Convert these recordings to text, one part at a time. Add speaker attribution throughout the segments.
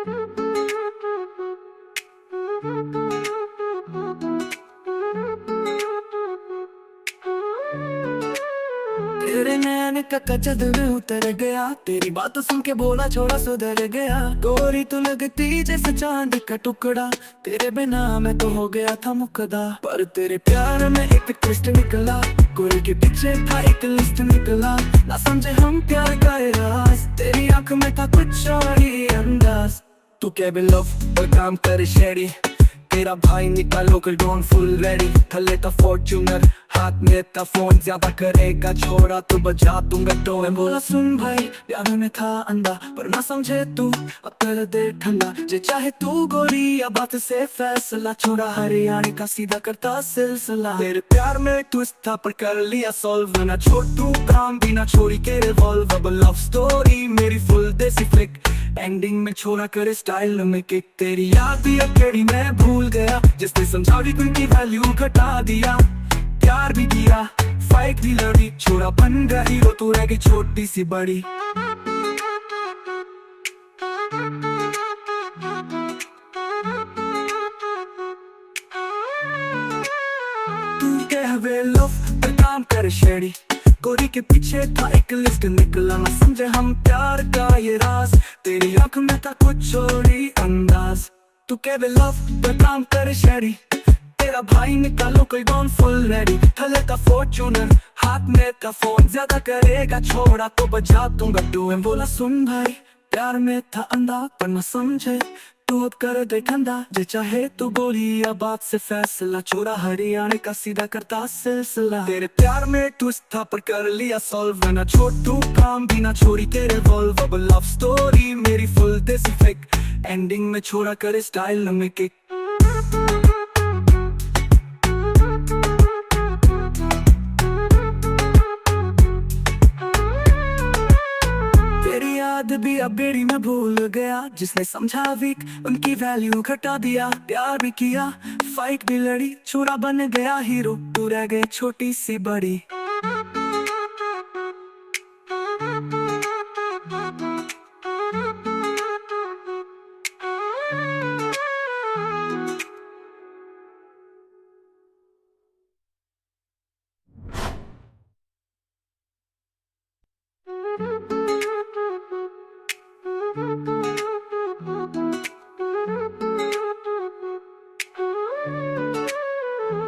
Speaker 1: तेरे नैन का कच्चा दिल में उतर गया, तेरी बात सुन के बोला छोड़ा सुधर गया। गोरी तू लगती जैसे चांद का टुकड़ा, तेरे बिना मैं तो हो गया था मुकदा। पर तेरे प्यार में एक ट्विस्ट निकला, गोरी के पीछे था एक लिस्ट निकला। ना समझे हम प्यार का ये राज, तेरी आंख में था कुछ और ही अंदाज। तू केबिन लव पर काम करे शेरी, तेरा भाई निकालो कर डॉन फुल रेडी। थले था फॉर्च्यूनर हाथ में था फोन, ज्यादा करेगा छोड़ा तो बजा दूंगा तो। बोला सुन भाई प्यार में था अंधा, पर ना समझे तू अब कर दे ठंडा। जे चाहे तू गोरी या बात से फैसला, छोड़ा हरियाणा का सीधा करता सिलसिला। तेरे प्यार में ट्विस्ट था पर कर लिया सॉल्व, ना छोड़ तू काम भी ना छोड़ी के रिवॉल्व। अब लव स्टोरी मेरी फुल देसी फ्लिक, एंडिंग में छोड़ा करे स्टाइल में किक। तेरी याद भी अकेली मैं भूल गया, जिसने समझा भी की वैल्यू घटा दिया। प्यार भी किया फाइट भी लड़ी, छोड़ा बन गया हीरो तू रह गई छोटी सी बड़ी। तू कहवे लव पर काम करे शेडी, गोरी के पीछे था एक लिस्ट निकला। ना समझे हम प्यार का ये राज, तेरी आंख में था कुछ और ही अंदाज। तू कहवे लव पर काम करे शेडी, तेरा भाई निकालो कोई डॉन फुल रेडी। थले का फॉर्च्यूनर हाथ में था फोन, ज्यादा करेगा छोड़ा तो बजा दूंगा टू। बोला सुन भाई प्यार में था अंधा, पर न समझे तू अब कर दे ठंडा। जे चाहे तू बोली या बात से फैसला, छोड़ा हरियाणा का सीधा करता सिलसिला। तेरे प्यार में ट्विस्ट था पर कर लिया सॉल्व, ना छोड़ तू काम भी ना छोड़ी तेरे वॉल्व। अब लव स्टोरी मेरी फुल देसी फेक, एंडिंग में छोड़ा करे स्टाइल में किक। याद भी अब बेड़ी में भूल गया, जिसने समझा वीक उनकी वैल्यू घटा दिया। प्यार भी किया फाइट भी लड़ी, छोरा बन गया हीरो तू रह गए छोटी सी बड़ी।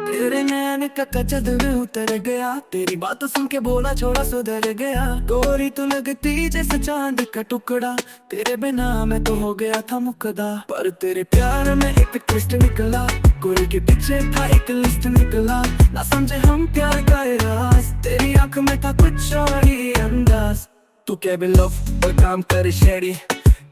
Speaker 1: तेरे नैन का कच्चा दिल में उतर गया, तेरी बात सुन के बोला छोड़ा सुधर गया। गोरी तू लगती जैसे चांद का टुकड़ा, तेरे बिना मैं तो हो गया था मुकदा। पर तेरे प्यार में एक ट्विस्ट निकला, गोरी के पीछे था एक लिस्ट निकला। ना समझे हम प्यार का ये राज, तेरी आंख में था कुछ और ही अंदाज। तू केबिन लव पर काम करे शेडी,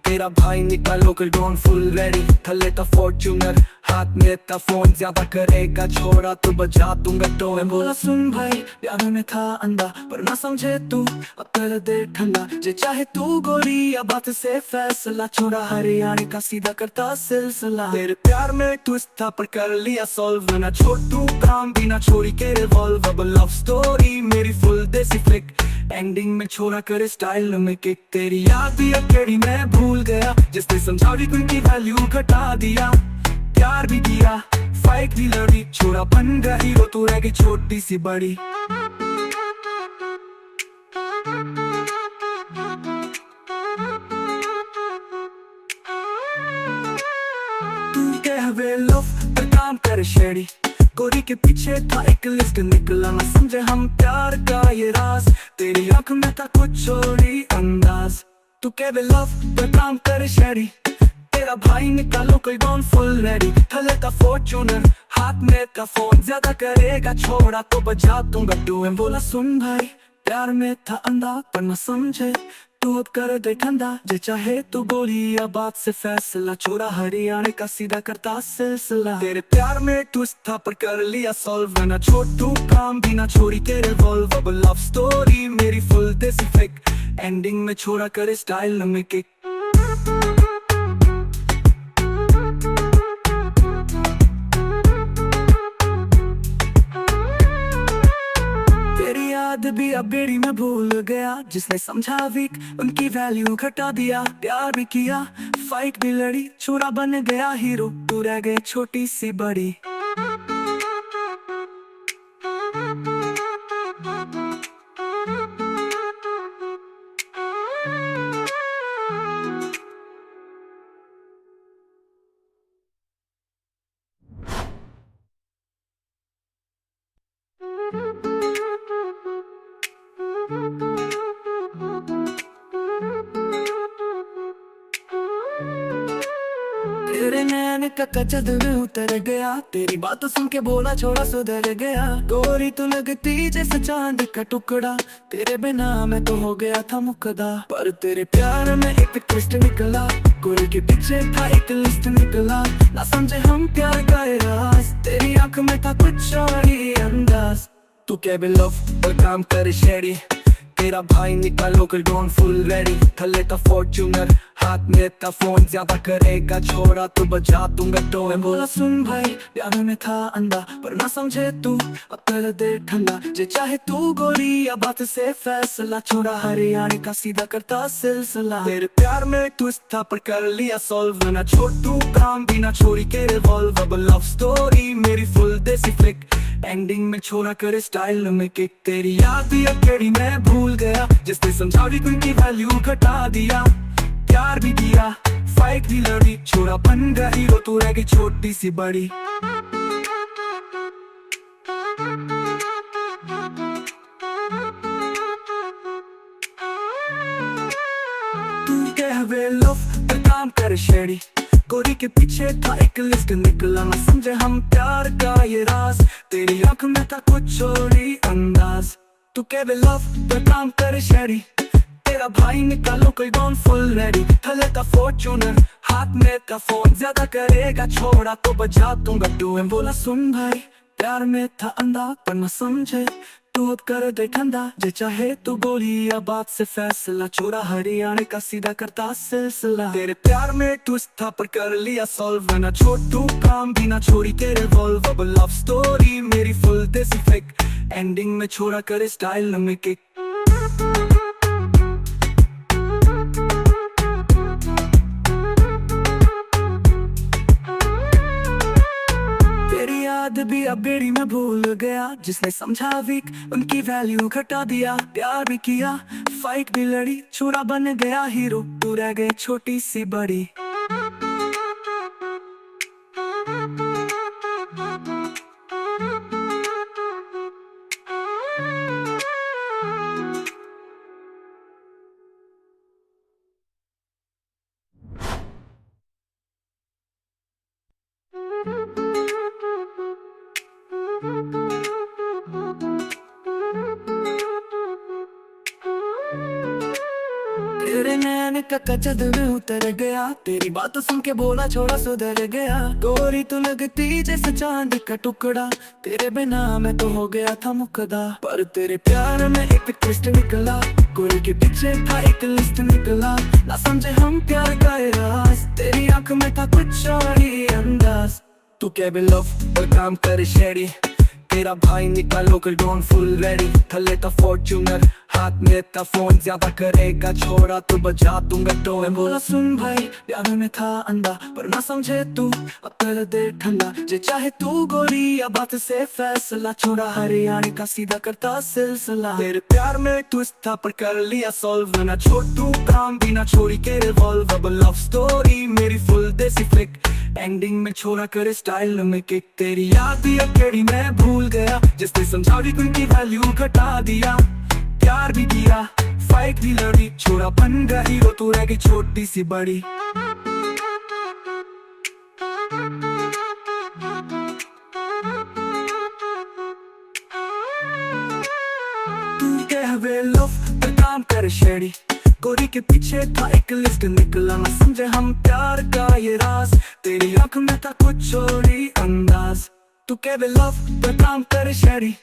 Speaker 1: तेरा भाई निकालो कर डॉन फुल रेडी। थले था फॉर्च्यूनर हाथ में था फोन, ज्यादा करेगा छोड़ा तो बजा दूंगा तो। बोला सुन भाई प्यार में था अंधा, पर ना समझे तू अब कर दे ठंडा। जे चाहे तू गोरी या बात से फैसला, छोड़ा हरियाणा का सीधा करता सिलसिला। तेरे प्यार में ट्विस्ट था पर कर लिया सॉल्व, ना छोड़ तू काम भी ना छोड़ी के रिवॉल्व। अब लव स्टोरी मेरी फुल देसी फ्लिक, एंडिंग में छोड़ा करे स्टाइल में किक। तेरी याद भी अकेली मैं भूल गया, जिसने समझा भी उनकी वैल्यू घटा दिया। प्यार भी किया फाइट भी लड़ी, छोड़ा बन गया हीरो तू रह गई छोटी सी बड़ी। तू कहवे लव पर काम करे शेडी, गोरी के पीछे था एक लिस्ट निकला। ना समझे हम प्यार का ये राज, तेरी आंख में था कुछ और ही अंदाज। तू कहवे लव पर काम करे शेडी, तेरा भाई निकालो कोई डॉन फुल रेडी। थले का फॉर्च्यूनर हाथ में का फोन, ज्यादा करेगा छोड़ा तो बजा दूंगा टू। बोला सुन भाई प्यार में था अंधा, पर न समझे तू अब कर दे ठंडा। जे चाहे तू बोली या बात से फैसला, छोड़ा हरियाणा का सीधा करता सिलसिला। तेरे प्यार में ट्विस्ट था पर कर लिया सॉल्व, ना छोड़ तू काम भी ना छोड़ी तेरे वॉल्व। अब लव स्टोरी मेरी फुल देसी फेक, एंडिंग में छोड़ा करे स्टाइल में किक। याद भी अब बेड़ी में भूल गया। जिसने समझा वीक उनकी वैल्यू घटा दिया। प्यार भी किया, फाइट भी लड़ी, छोरा बन गया हीरो, तू रह गई छोटी सी बड़ी। तेरे नैन का कचद में उतर गया, तेरी बात सुन के बोला छोड़ा सुधर गया। गोरी तू लगती जैसे चांद का टुकड़ा, तेरे बिना मैं तो हो गया था मुकदा। पर तेरे प्यार में एक ट्विस्ट निकला, गोरी के पीछे था एक लिस्ट निकला। ना समझे हम प्यार का राज, तेरी आंख में था कुछ और ही अंदाज। तू क्या भी लव और काम करे शेरी, तेरा भाई निकालो कर डॉन फुल रेडी। थले का फॉर्च्यूनर, हाथ में था फोन, ज्यादा करेगा छोड़ा तो बजा दूंगा तो। मैं बोला सुन भाई, प्यार में था अंधा पर ना समझे तू, अब कर दे ठंडा। जे चाहे तू गोली या बात से फैसला, छोड़ा हरियाणा का सीधा करता सिलसिला। तेरे प्यार में ट्विस्ट था पर कर लिया सॉल्व, ना छोटू काम भी ना छोरी के रिवॉल्व। अब लव स्टोरी मेरी फुल देसी फ्लिक, एंडिंग में छोरा करे स्टाइल में किक। तेरी याद भी अकेली मैं भूल गया, जिसने समझा भी उनकी वैल्यू घटा दिया। प्यार भी किया, फाइट भी लड़ी, छोरा बन गया हीरो, तू रह गई छोटी सी बड़ी। तू कहवे लव पर काम कर शेडी, गोरी के पीछे था एक लिस्ट निकला। ना समझे हम प्यार का ये राज, तेरी आंख में था कुछ और ही अंदाज। तू कहवे लव पर काम कर शेडी, तेरा भाई निकालो कोई डॉन फुल रेडी। थले का फॉर्च्यूनर, हाथ में का फोन, ज्यादा करेगा छोड़ा तो बजा दूंगा टू। मैं बोला सुन भाई, प्यार में था अंधा पर न समझे तू, अब कर दे ठंडा। जे चाहे तू गोली या बात से फैसला, छोरा हरियाणा का सीधा करता सिलसिला। तेरे प्यार में ट्विस्ट था पर कर लिया सॉल्व, ना छोटू काम भी ना छोरी के रिवॉल्व। अब लव स्टोरी मेरी फुल देसी फ्लिक, एंडिंग में छोरा करे स्टाइल में किक। याद भी अब बेड़ी में भूल गया, जिसने समझा वीक उनकी वैल्यू घटा दिया। प्यार भी किया, फाइट भी लड़ी, छोरा बन गया हीरो, तू रह गई छोटी सी बड़ी। तेरे नैन का कचद में उतर गया, तेरी बात सुन के बोला छोड़ा सुधर गया। गोरी तू लगती जैसे चांद का टुकड़ा, तेरे बिना मैं तो हो गया था मुकदा। पर तेरे प्यार में एक ट्विस्ट निकला, गोरी के पीछे था एक लिस्ट निकला। ना समझे हम प्यार का राज, तेरी आंख में था कुछ और ही अंदाज। तू क्या भी लव और काम करे शेडी, तेरा भाई निकालो कर डॉन फुल रेडी। थले का फॉर्च्यूनर, हाथ में था फोन, ज्यादा करेगा छोड़ा तो बजा दूंगा तो। मैं बोला सुन भाई, प्यार में था अंधा पर ना समझे तू, अब कर दे ठंडा। जे चाहे तू गोली या बात से फैसला, छोड़ा हरियाणा का सीधा करता सिलसिला। तेरे प्यार में ट्विस्ट था पर कर लिया सॉल्व, ना छोटू काम भी ना छोरी के रिवॉल्व। अब लव स्टोरी मेरी फुल देसी फ्लिक, एंडिंग में छोरा करे स्टाइल में किक। तेरी याद भी अकेली मैं भूल गया, जिसने समझा भी उनकी वैल्यू घटा दिया। प्यार भी किया, फाइट भी लड़ी, छोरा बन गया हीरो, तू रह गई छोटी सी बड़ी। तू कहवे लव पर काम कर शेडी, गोरी के पीछे था एक लिस्ट निकला। ना समझे हम प्यार का ये राज, तेरी आंख में था कुछ और ही अंदाज। तू कहवे लव पर काम कर शेडी,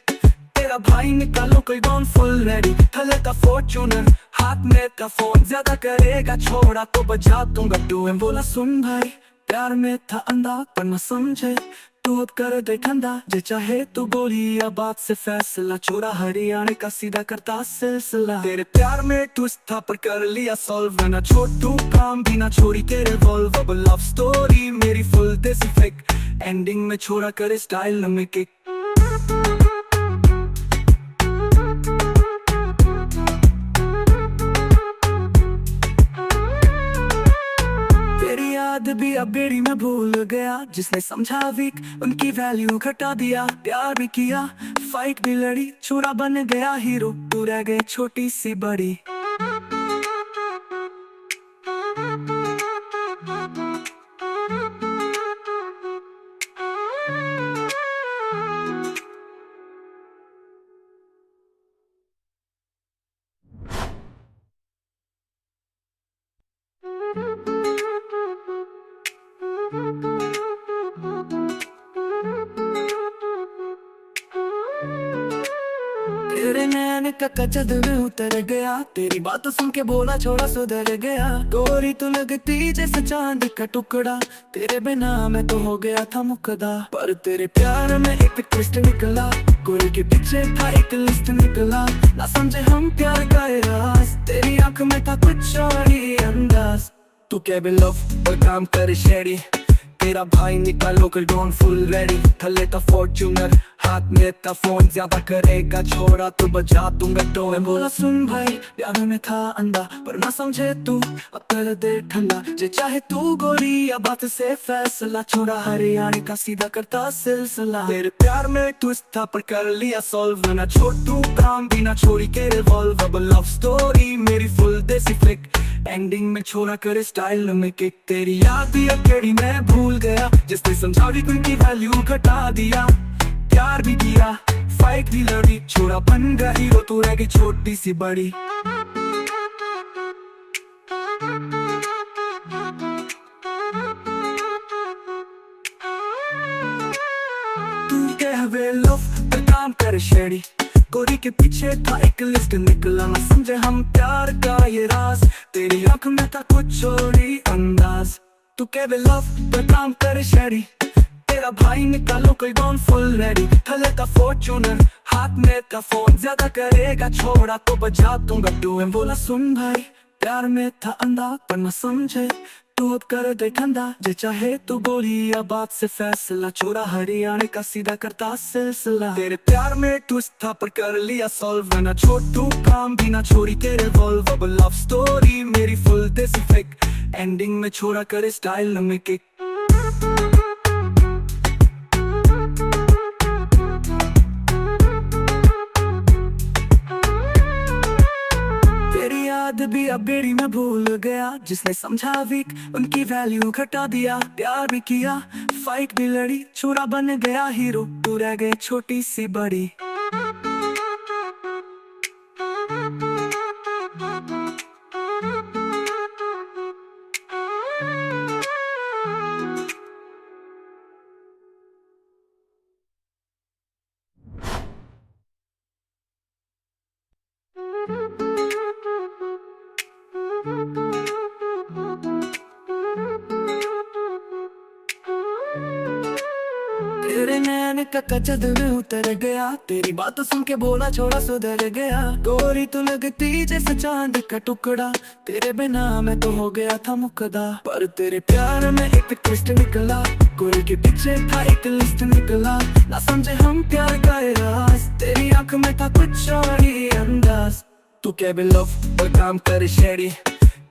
Speaker 1: तेरा भाई निकालो कोई डॉन फुल रेडी। थले का फॉर्च्यूनर, हाथ में का फोन, ज्यादा करेगा छोड़ा तो बजा दूंगा टू। मैं बोला सुन भाई, प्यार में था अंधा पर न समझे तू अब कर दे ठंडा, जे चाहे तू गोली या बात से फैसला, छोरा हरियाणा का सीधा करता सिलसिला। तेरे प्यार में ट्विस्ट था पर कर लिया सॉल्व, ना छोटू काम भी ना छोड़ी तेरे वॉल्व। अब लव स्टोरी मेरी फुल देसी फेक, एंडिंग में छोरा करे स्टाइल में किक। याद भी अब बेड़ी में भूल गया, जिसने समझा वीक उनकी वैल्यू घटा दिया। प्यार भी किया, फाइट भी लड़ी, छोरा बन गया हीरो, तू रह गई छोटी सी बड़ी। तेरे नैन का कचद में उतर गया, तेरी बातों सुन के बोला छोड़ा सुधर गया। गोरी तो लगती जैसे चांद का टुकड़ा, तेरे बिना मैं तो हो गया था मुकदा। पर तेरे प्यार में एक ट्विस्ट निकला, गोरी के पीछे था एक लिस्ट निकला। ना समझे हम प्यार का राज, तेरी आंख में था कुछ और ही अंदाज। तू क्या भी लव और काम कर शेरी, तेरा भाई निकला लोकल डॉन फुल रेडी। थले था फॉर्च्यूनर, हाथ में था फोन, ज्यादा करेगा छोड़ा तो बजा दूंगा टोन। बोला सुन भाई प्यार में था अंधा, पर ना समझे तू अब कर दे ठंडा। जे चाहे तू गोरी या बात से फैसला, छोड़ा हरियाणा का सीधा करता सिलसिला। तेरे प्यार में ट्विस्ट था पर कर लिया सॉल्व, ना छोटू काम भी ना छोड़ी के रिवॉल्व। अब लव स्टोरी मेरी फुल देसी फ्लिक, एंडिंग में छोरा करे स्टाइल में किक। तेरी याद भी अकेड़ी में भूल गया, जिसने समझा भी उनकी वैल्यू घटा दिया। प्यार भी किया, फाइट भी लड़ी, छोरा बन गया हीरो, तू रह गई छोटी सी बड़ी। तू कह वे लव पर काम कर शेडी, गोरी के पीछे था एक लिस्ट निकला। ना समझे हम प्यार का ये राज, तेरी आंख में था कुछ और ही अंदाज। तू कह वे लव पर काम कर शेडी, तेरा भाई निकालो कोई डॉन फुल रेडी। थले का फॉर्च्यूनर, हाथ में था फोन, ज्यादा करेगा छोड़ा तो बजा दूंगा टोन। बोला सुन भाई प्यार में था अंधा, पर न समझे तू अब कर दे ठंडा। जे चाहे तू गोली या बात से फैसला, छोरा हरियाणा का सीधा करता सिलसिला। तेरे प्यार में ट्विस्ट था पर कर लिया सॉल्व, ना छोटू काम भी ना छोड़ी तेरे वॉल्व। अब लव स्टोरी मेरी फुल देसी फेक, एंडिंग में छोरा करे स्टाइल में किक। याद भी अब बेड़ी में भूल गया, जिसने समझा वीक उनकी वैल्यू घटा दिया। प्यार भी किया, फाइट भी लड़ी, छोरा बन गया हीरो, तू रह गई छोटी सी बड़ी। तेरे नैन का कचद में उतर गया, तेरी बातों सुन के बोला छोड़ा सुधर गया। गोरी तो लगती जैसे चांद का टुकड़ा, तेरे बिना मैं तो हो गया था मुकदा। पर तेरे प्यार में एक ट्विस्ट निकला, गोरी के पीछे था एक लिस्ट निकला। ना समझे हम प्यार का राज, तेरी आंख में था कुछ और ही अंदाज। तू क्या भी लव और काम कर शेडी,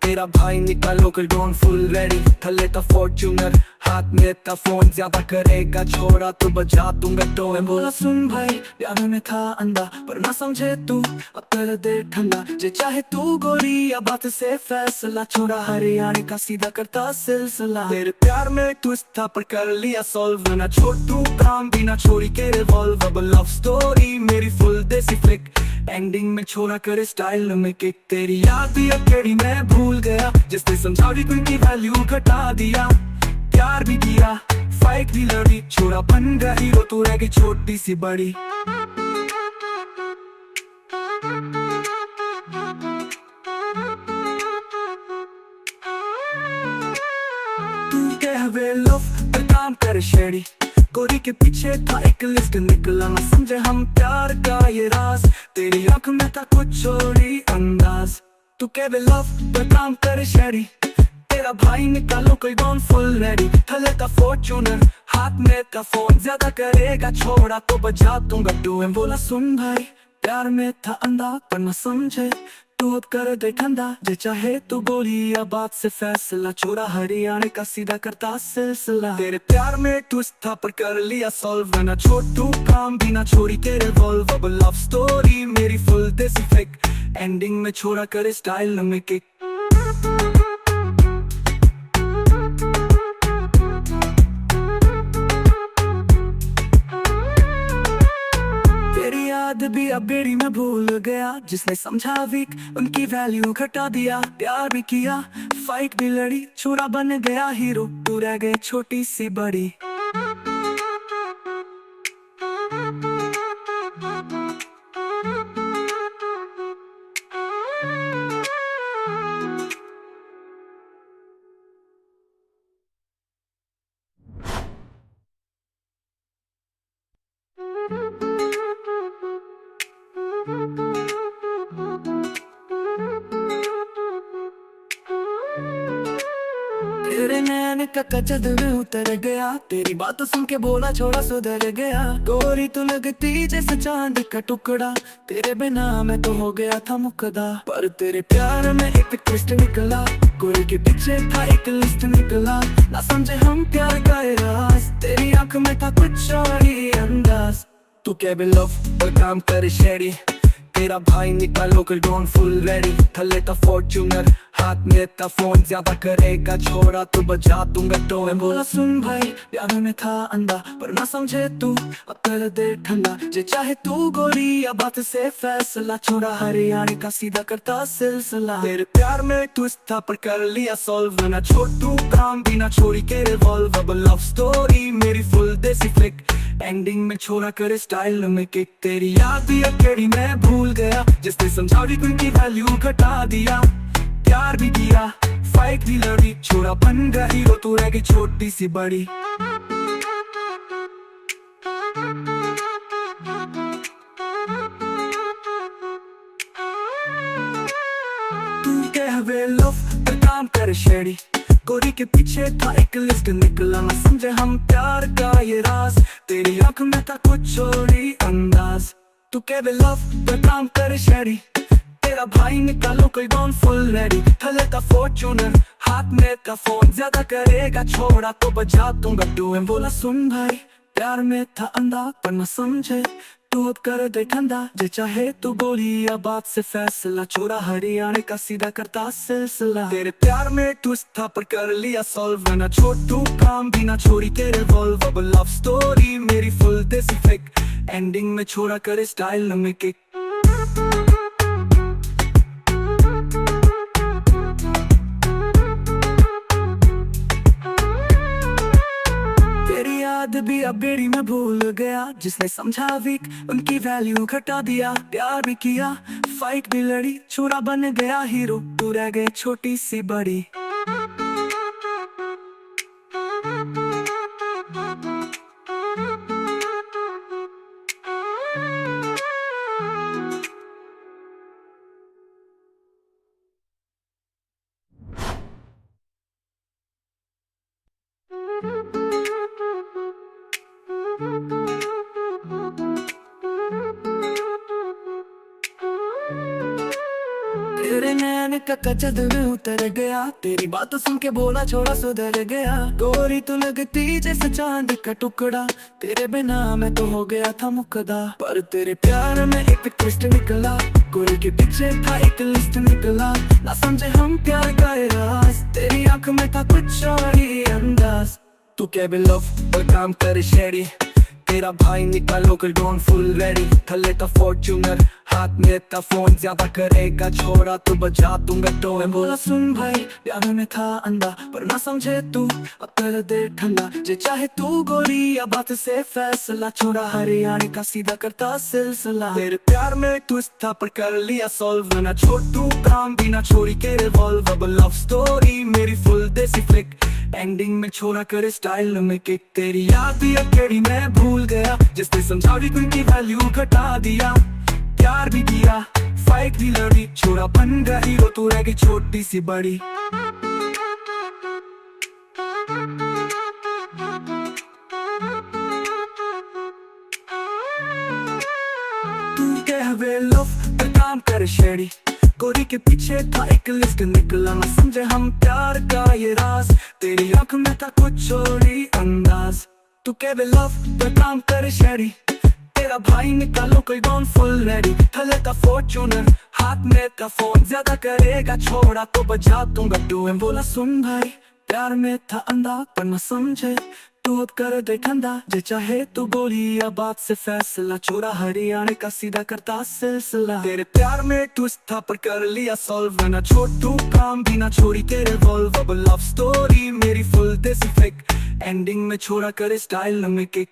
Speaker 1: तेरा भाई निकाल लोकल डॉन फुल रेडी। थले था फॉर्च्यूनर, हाथ में था फोन, ज्यादा करेगा छोड़ा तो बजा दूंगा टोन। बोला सुन भाई प्यार में था अंधा, पर ना समझे तू अब कर दे ठंडा। जे चाहे तू गोरी या बात से फैसला, छोड़ा हरियाणा का सीधा करता सिलसिला। तेरे प्यार में ट्विस्ट था पर कर लिया सॉल्व, ना छोटू काम भी ना छोड़ी के रिवॉल्व। अब लव स्टोरी मेरी फुल देसी फ्लिक, एंडिंग में छोरा करे स्टाइल में किक। तेरी याद भी अकेड़ी में भूल गया, जिसने समझा भी उनकी वैल्यू घटा दिया। प्यार भी किया, फाइट भी लड़ी, छोरा बन गया हीरो, तू रह गई छोटी सी बड़ी। तू कह वे लव पर काम कर शेडी, गोरी के पीछे था एक लिस्ट, निकला ना समझे हम प्यार का ये राज। तेरी आंख में था कुछ और ही अंदाज। तू कह बे लव पर काम करे शहरी, तेरा भाई निकालो कोई डॉन फुल रेडी। थले था फॉर्च्यूनर, हाथ में था फोन, ज्यादा करेगा छोड़ा तो बजा दूंगा टू। बोला सुन भाई प्यार में था अंधा पर न समझे, तू अब कर दे ठंडा, जे चाहे तू गोली या बात से फैसला। छोरा हरियाणा का सीधा करता सिलसिला। तेरे प्यार में ट्विस्ट था पर कर लिया सॉल्व, ना छोटू काम भी ना छोड़ी तेरे वॉल्व। अब लव स्टोरी मेरी फुल देसी फेक, एंडिंग में छोरा करे स्टाइल में किक। याद भी अब बेड़ी में भूल गया, जिसने समझा वीक उनकी वैल्यू घटा दिया। प्यार भी किया फाइट भी लड़ी, छोरा बन गया हीरो, तू रह गए छोटी सी बड़ी। तेरे नैन का कचद में उतर गया, तेरी बात सुन के बोला छोड़ा सुधर गया। गोरी तू लगती जैसे चांद का टुकड़ा, तेरे बिना मैं तो हो गया था मुकदा। पर तेरे प्यार में एक ट्विस्ट निकला, गोरी के पीछे था एक लिस्ट निकला। ना समझे हम प्यार का ये राज, तेरी आंख में था कुछ और ही अंदाज। तू क्या बे लव पर काम करे शेरी, तेरा भाई निकालो कोई डॉन फुल रेडी। थले था फॉर्च्यूनर, हाथ में था फोन, ज्यादा करेगा छोड़ा तो बजा दूंगा तो। बोला सुन भाई प्यार में था अंधा पर ना समझे तू, अब कर दे ठंडा, जे चाहे तू गोली या बात से फैसला। छोरा हरियाणा का सीधा करता सिलसिला। तेरे प्यार में ट्विस्ट था पर कर लिया सॉल्व, ना छोटू काम भी ना छोड़ी के रिवॉल्व। अब लव स्टोरी मेरी फुल देसी फ्लिक, एंडिंग में छोरा करे स्टाइल में किक। तेरी याद भी अकेली मैं भूल गया, जिसने समझा भी उनकी वैल्यू घटा दिया। प्यार भी किया फाइट भी लड़ी, छोरा बन गया हीरो, तू रह गई छोटी सी बड़ी। तू कह बे लव पर काम करे शेरी, गोरी के पीछे था एक लिस्ट निकला। ना समझे हम प्यार का ये राज, तेरी आंख में था कुछ और ही अंदाज। तू कह बे लव पर काम करे शेरी, तेरा भाई निकालो कोई डॉन फुल रेडी। थले था फॉर्च्यूनर, हाथ में था फोन, ज्यादा करेगा छोड़ा तो बजा दूंगा टू। बोला सुन भाई प्यार में था अंधा पर न समझे, तू अब कर दे ठंडा, जे चाहे तू गोली या बात से फैसला। छोरा हरियाणा का सीधा करता सिलसिला। तेरे प्यार में ट्विस्ट था पर कर लिया सॉल्व, ना छोटू काम भी ना छोड़ी तेरे वॉल्व। अब लव स्टोरी मेरी फुल देसी फेक, एंडिंग में छोरा करे स्टाइल में किक। याद भी अब बेड़ी में भूल गया, जिसने समझा वीक उनकी वैल्यू घटा दिया। प्यार भी किया फाइट भी लड़ी, छोरा बन गया हीरो, तू रह गए छोटी सी बड़ी। तेरे नैन का कचद में उतर गया, तेरी बात सुन के बोला छोड़ा सुधर गया। गोरी तू लगती जैसे चांद का टुकड़ा, तेरे बिना मैं तो हो गया था मुकदा। पर तेरे प्यार में एक ट्विस्ट निकला, गोरी के पीछे था एक लिस्ट निकला। ना समझे हम प्यार का ये राज, तेरी आंख में था कुछ और ही अंदाज। तू क्या बे लव पर काम करे शेरी, तेरा भाई निकालो कोई डॉन फुल रेडी। थले था फॉर्च्यूनर, हाथ में था फोन, ज्यादा करेगा छोड़ा तो बजा दूंगा टोए। बोला सुन भाई, प्यार में था अंधा पर ना समझे तू, अब कर दे ठंडा जे चाहे तू गोली, या बात से फैसला छोड़ा हरियाणा का सीधा करता सिलसिला। तेरे प्यार में ट्विस्ट था पर कर लिया सॉल्व, ना छोड़ तू काम भी ना छोड़ी के रिवॉल्व। अब लव स्टोरी मेरी फुल देसी फ्लिक, एंडिंग में छोड़ा करे स्टाइल में किक। तेरी याद भी अकेली मैं भूल गया, जिसने समझावी की वैल्यू घटा दिया। प्यार भी किया, फाइट भी लड़ी, छोड़ा बन गया हीरो, तू रह गई छोटी सी बड़ी। तू कहवे लव पे काम करे शेडी, गोरी के पीछे था एक लिस्ट, निकला ना समझे हम प्यार का ये राज। तेरी आंख में था कुछ और ही अंदाज। तू कहवे लव पे काम करे शेडी, तेरा भाई निकालो कोई गॉन फुल रेडी। थले का फॉर्च्यूनर, हाथ में का फोन, ज्यादा करेगा छोड़ा तो बजा दूंगा टू। बोला सुन भाई, प्यार में था अंधा पर न समझे तू, अब कर दे ठंडा जे चाहे तू गोली, या बात से फैसला छोड़ा हरियाणा का सीधा करता सिलसिला। तेरे प्यार में ट्विस्ट था पर कर लिया सॉल्व, ना छोड़ तू काम भी ना छोड़ी तेरे वॉल्व। अब लव स्टोरी मेरी फुल देसी फ्लिक, एंडिंग में छोड़ा करे स्टाइल में किक।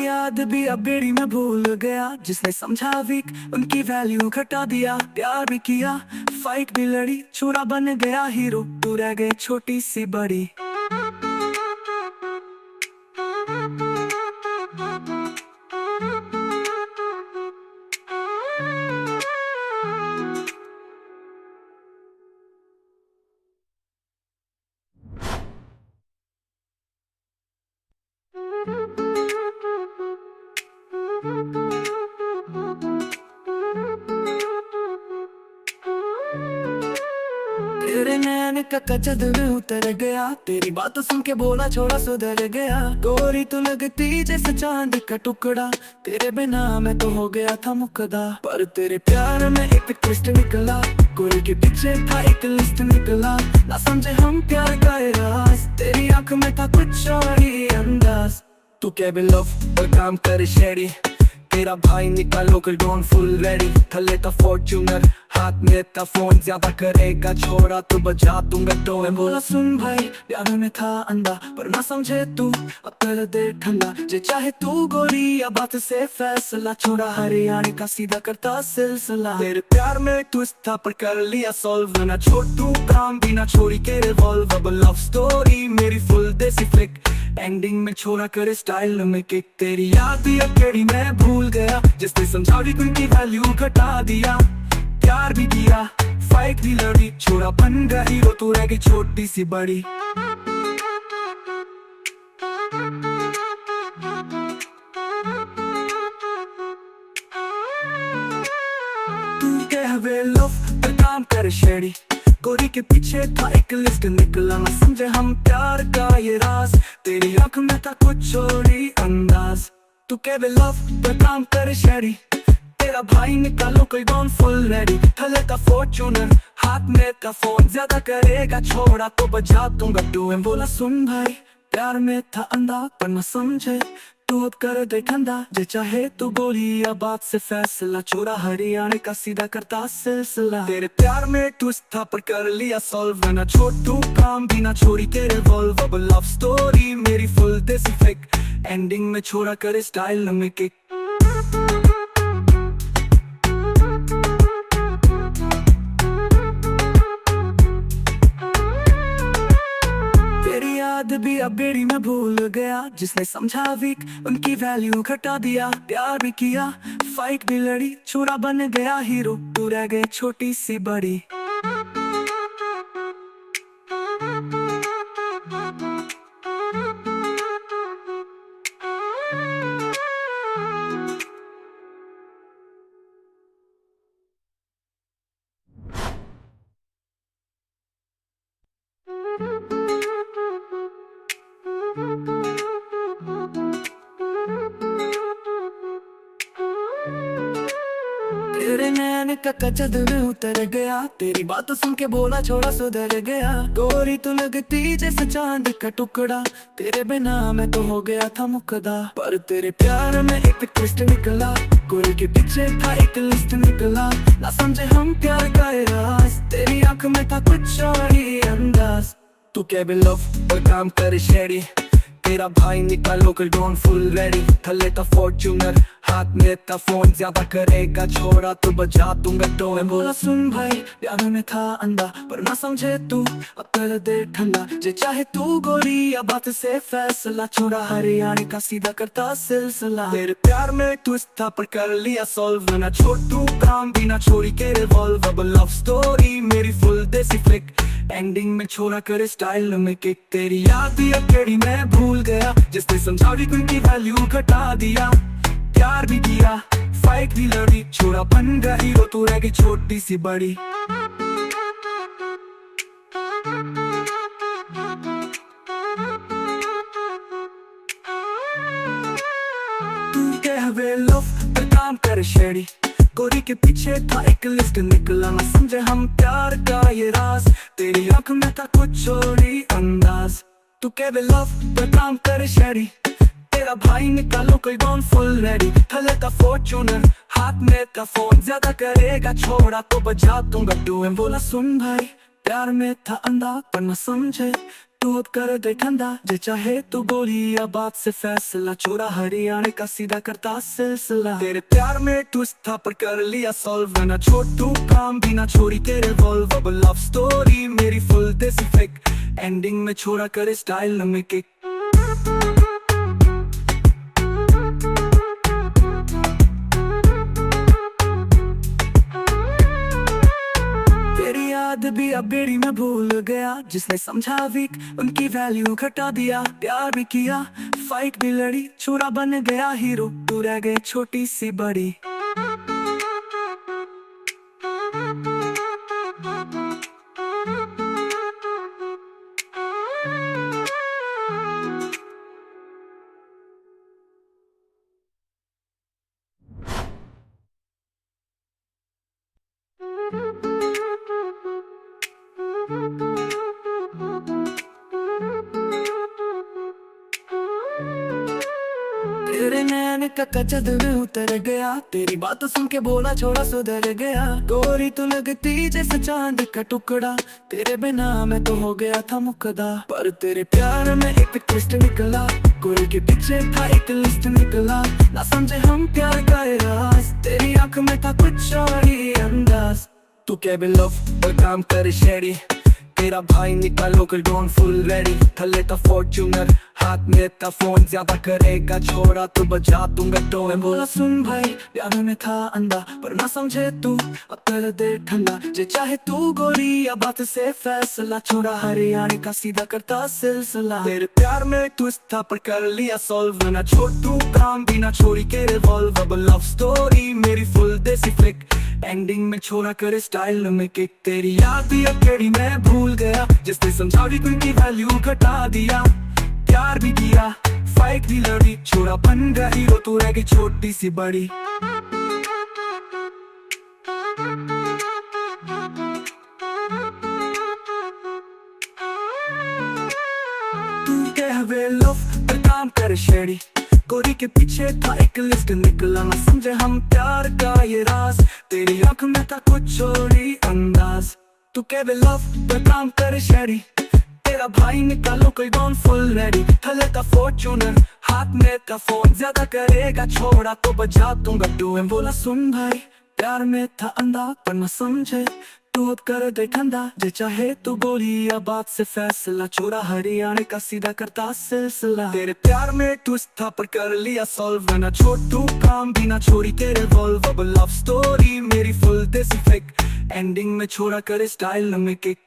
Speaker 1: याद भी अब बेड़ी में भूल गया, जिसने समझा वीक उनकी वैल्यू घटा दिया। प्यार भी किया, फाइट भी लड़ी, छोरा बन गया हीरो, तू रह गई छोटी सी बड़ी। तेरे नैन का कचद में उतर गया, तेरी बात सुन के बोला छोड़ा सुधर गया। गोरी तू लगती जैसे चांद का टुकड़ा, तेरे बिना मैं तो हो गया था मुकदा। पर तेरे प्यार में एक ट्विस्ट निकला, गोरी के पीछे था एक लिस्ट निकला, ना समझे हम प्यार का ये राज। तेरी आंख में था कुछ और ही अंदाज। तू क्या भी लव पर काम करे शेडी, तेरा भाई निकालो कोई डॉन फुल रेडी। थले था फॉर्च्यूनर, हाथ में था फोन, ज्यादा करेगा छोड़ा तो बजा दूंगा टोए। बोला सुन भाई, प्यार में था अंधा पर ना समझे तू, अब कर दे ठंडा जे चाहे तू गोली, या बात से फैसला छोड़ा हरियाणा का सीधा करता सिलसिला। तेरे प्यार में ट्विस्ट था पर कर लिया सॉल्व, ना छोड़ तू काम भी ना छोड़ी के रिवॉल्व। अब लव स्टोरी मेरी फुल देसी फ्लिक, एंडिंग में छोड़ा करे स्टाइल में किक। तेरी याद भी अकेली मैं भूल गया, जिसने समझावी की वैल्यू घटा दिया। प्यार भी किया, फाइट भी लड़ी, छोड़ा बन गया हीरो, तू रह गई छोटी सी बड़ी। तू कहवे लव पे काम करे शेडी, गोरी के पीछे था एक लिस्ट निकला, ना समझे हम प्यार का ये राज। तेरी आंख में था कुछ और ही अंदाज। तू कहवे लव पे काम करे शेडी, तेरा भाई निकालो कोई गॉन फुल रेडी। थले का फॉर्च्यूनर, हाथ में का फोन, ज्यादा करेगा छोड़ा तो बजा दूंगा टू। बोला सुन भाई, प्यार में था अंधा पर न समझे तू, अब कर दे ठंडा जे चाहे तू गोली, या बात से फैसला छोड़ा हरियाणा का सीधा करता सिलसिला। तेरे प्यार में ट्विस्ट था पर कर लिया सॉल्व, ना छोड़ तू काम भी ना छोड़ी तेरे वॉल्व। अब लव स्टोरी मेरी फुल देसी फ्लिक, एंडिंग में छोड़ा करे स्टाइल में किक। याद भी अब बेड़ी में भूल गया, जिसने समझा वीक उनकी वैल्यू घटा दिया। प्यार भी किया, फाइट भी लड़ी, छोरा बन गया हीरो, तू रह गई छोटी सी बड़ी। तेरे नैन का कचद में उतर गया, तेरी बात सुन के बोला छोड़ा सुधर गया। गोरी तू लगती जैसे चांद का टुकड़ा, तेरे बिना मैं तो हो गया था मुकदा। पर तेरे प्यार में एक ट्विस्ट निकला, गोरी के पीछे था एक लिस्ट निकला। ना समझे हम प्यार का ये राज, तेरी आंख में था कुछ और ही अंदाज। तू क्या भी लव और काम करे शेरी, तेरा भाई निकालो कर डॉन फुल रेडी। थले था फॉर्च्यूनर, हाथ में था फोन, ज्यादा करेगा छोड़ा तो बजा दूंगा टोन। बोला सुन भाई प्यार में था अंधा, पर ना समझे तू अब कर दे ठंडा। जे चाहे तू गोरी या बात से फैसला, छोड़ा हरियाणा का सीधा करता सिलसिला। तेरे प्यार में ट्विस्ट था पर कर लिया सॉल्व, ना छोटू काम भी ना छोड़ी के रिवॉल्व। अब लव स्टोरी मेरी फुल देसी फ्लिक, एंडिंग में छोड़ा करे स्टाइल में किक। तेरी याद भी अकेली मैं भूल गया, जिसने समझावी की वैल्यू घटा दिया। प्यार भी किया, फाइट भी लड़ी, छोड़ा बन गया हीरो, तू रह गई छोटी सी बड़ी। तू कहवे लव पर काम कर शेडी, गोरी के पीछे था एक लिस्ट निकला। ना समझे हम प्यार का ये राज, तेरी आंख में था कुछ और ही अंदाज। तू कहवे लव पर काम कर शेडी, तेरा भाई निकालो कोई डॉन फुल रेडी। थले था फॉर्च्यूनर, हाथ में था फोन, ज्यादा करेगा छोड़ा तो बजा दूंगा टू। बोला सुन भाई प्यार में था अंधा, पर न समझे तू अब कर दे ठंडा। जे चाहे तू बोली या बात से फैसला, छोड़ा हरियाणा का सीधा करता सिलसिला। तेरे प्यार में ट्विस्ट था पर कर लिया सॉल्व, ना छोटू काम भी ना छोड़ी के रिवॉल्व। अब लव स्टोरी मेरी फुल देसी फ्लिक, एंडिंग में छोड़ा करे स्टाइल में किक। याद भी अब बेड़ी में भूल गया, जिसने समझा वीक उनकी वैल्यू घटा दिया। प्यार भी किया, फाइट भी लड़ी, छोरा बन गया हीरो, तू रह गई छोटी सी बड़ी। तेरे नैन का कचद में उतर गया, तेरी बात सुन के बोला छोड़ा सुधर गया। गोरी तू लगती जैसे चांद का टुकड़ा, तेरे बिना मैं तो हो गया था मुकदा। पर तेरे प्यार में एक ट्विस्ट निकला, गोरी के पीछे था एक लिस्ट निकला। ना समझे हम प्यार का ये राज, तेरी आंख में था कुछ और ही अंदाज। तू क्या भी लव और काम करे शेडी, तेरा भाई निकालो कर डॉन फुल रेडी। थले था फॉर्च्यूनर, हाथ में था फोन, ज्यादा करेगा छोड़ा तो बजा दूंगा टोन। बोला सुन भाई प्यार में था अंधा, पर ना समझे तू अब कर दे ठंडा। जे चाहे तू गोरी या बात से फैसला, छोड़ा हरियाणा का सीधा करता सिलसिला। तेरे प्यार में ट्विस्ट था पर कर लिया सॉल्व, ना छोटू काम भी ना छोड़ी के रिवॉल्व। अब लव स्टोरी मेरी फुल देसी फ्लिक, एंडिंग में छोड़ा करे स्टाइल में किक। तेरी याद भी अकेली मैं भूल गया, जिसने समझावी की वैल्यू घटा दिया। प्यार भी किया, फाइट भी लड़ी, छोड़ा बन गया हीरो, तू रह गई छोटी सी बड़ी। तू कहवे लव पर काम कर शेडी, गोरी के पीछे था एक लिस्ट निकला। ना समझे हम प्यार का ये राज, तेरी आंख में था कुछ और ही अंदाज। तू कहवे लव पर काम कर शेडी, तेरा भाई निकालो कोई डॉन फुल रेडी। थले था फॉर्च्यूनर, हाथ में था फोन, ज्यादा करेगा छोड़ा तो बजा दूंगा टू। बोला सुन भाई प्यार में था अंधा, पर न समझे तू अब कर दे ठंडा। जे चाहे तू बोली या बात से फैसला, छोड़ा हरियाणा का सीधा करता सिलसिला। तेरे प्यार में ट्विस्ट था पर कर लिया सॉल्व, ना छोटू काम भी ना छोड़ी के रिवॉल्व। अब लव स्टोरी मेरी फुल देसी फ्लिक, एंडिंग में छोड़ा करे स्टाइल में किक।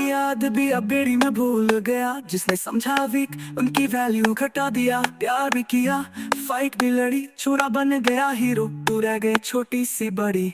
Speaker 1: याद भी अब बेड़ी में भूल गया, जिसने समझा वीक उनकी वैल्यू घटा दिया। प्यार भी किया, फाइट भी लड़ी, छोरा बन गया हीरो, तू रह गई छोटी सी बड़ी।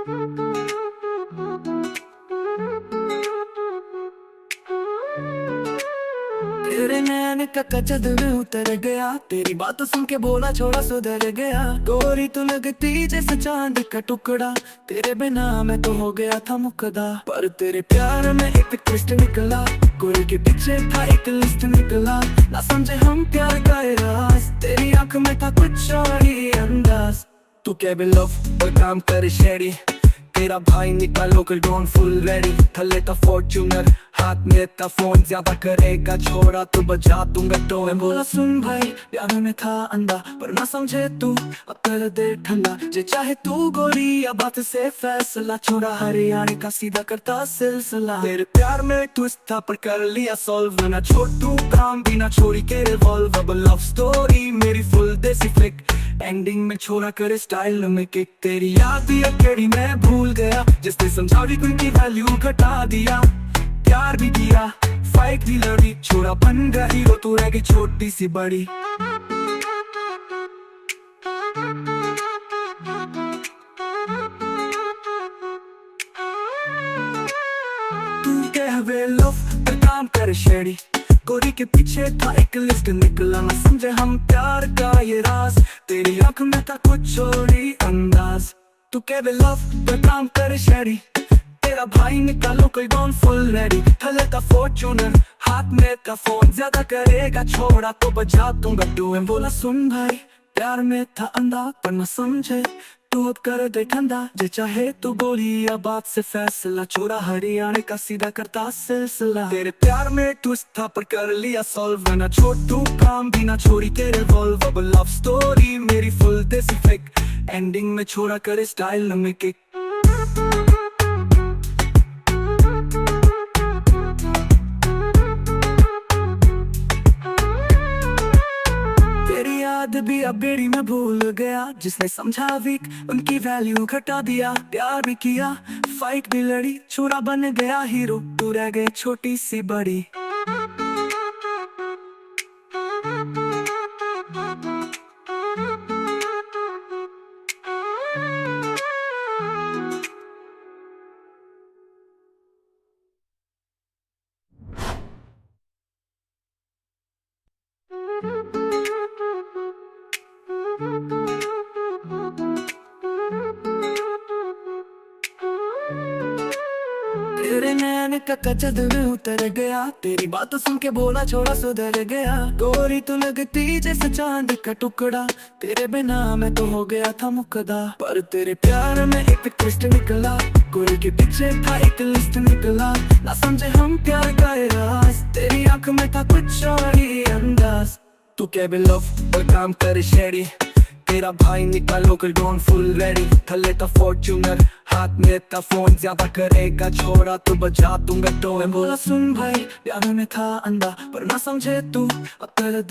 Speaker 1: तेरे नैन का कचद में उतर गया, तेरी बात सुन के बोला छोड़ा सुधर गया। गोरी तू लगती जैसे चांद का टुकड़ा, तेरे बिना मैं तो हो गया था मुकदा। पर तेरे प्यार में एक ट्विस्ट निकला, गोरी के पीछे था एक लिस्ट निकला। ना समझे हम प्यार का ये राज, तेरी आंख में था कुछ और ही अंदाज। तू क्या भी लव और काम करे शेरी, तेरा भाई निकला लोकल डॉन फुल रेडी। थले था फॉर्च्यूनर, हाथ में था फोन, ज्यादा करेगा छोड़ा तो बजा दूंगा तो। मैं बोला सुन भाई, प्यार में था अंधा पर ना समझे तू, अब कर दे ठंडा जे चाहे तू गोरी। अब बात से फैसला, छोड़ा हरियाणा का सीधा करता सिलसिला। तेरे प्यार में ट्विस्ट था पर कर लिया सॉल्व, ना छोड़ तू काम भी ना छोड़ी के रिवॉल्व। अब लव स्टोरी मेरी फुल देसी फ्लिक, एंडिंग में छोड़ा करे स्टाइल में किक। तेरी याद भी अकेली मैं भूल गया, जिसने समझा भी उनकी वैल्यू घटा दिया। प्यार भी किया, फाइट भी लड़ी, छोड़ा बन गया हीरो, तू रह गई छोटी सी बड़ी। तू कह वे लव पर काम करे शेडी, गोरी के पीछे था एक लिस्ट निकला। ना समझे हम प्यार का ये राज, तेरी आंख में था कुछ और ही अंदाज। तू कह वे लव पर काम करे शेडी, तेरा भाई निकालो कोई डॉन फुल रेडी। थले का फॉर्च्यूनर, हाथ में का फोन, ज्यादा करेगा छोड़ा तो बजा दूंगा टू। मैं बोला सुन भाई, प्यार में था अंधा पर न समझे तू, अब कर दे ठंडा जे चाहे तू गोली। या बात से फैसला, छोड़ा हरियाणा का सीधा करता सिलसिला। तेरे प्यार में ट्विस्ट था पर कर लिया सॉल्व, ना छोड़ तू काम भी ना छोड़ी तेरे वॉल्व। अब लव स्टोरी मेरी फुल देसी फ्लिक, एंडिंग में छोड़ा करे स्टाइल में किक। याद भी अब बेड़ी में भूल गया, जिसने समझा वीक उनकी वैल्यू घटा दिया। प्यार भी किया, फाइट भी लड़ी, छोरा बन गया हीरो, तू रह गई छोटी सी बड़ी। तेरे नैन का कचद में उतर गया, तेरी बात सुन के बोला छोड़ा सुधर गया। गोरी तू लगती जैसे चांद का टुकड़ा, तेरे बिना मैं तो हो गया था मुकदा। पर तेरे प्यार में एक ट्विस्ट निकला, गोरी के पीछे था एक लिस्ट निकला। ना समझे हम प्यार का ये राज, तेरी आंख में था कुछ और ही अंदाज। तू क्या भी लव और काम करे शेडी, तेरा भाई निकला लोकल डॉन फुल रेडी। थले था फॉर्च्यूनर, हाथ में था फोन, ज्यादा करेगा छोड़ा तो बजा दूंगा तो। मैं बोला सुन भाई, प्यार में था अंधा पर ना समझे तू, अब कर दे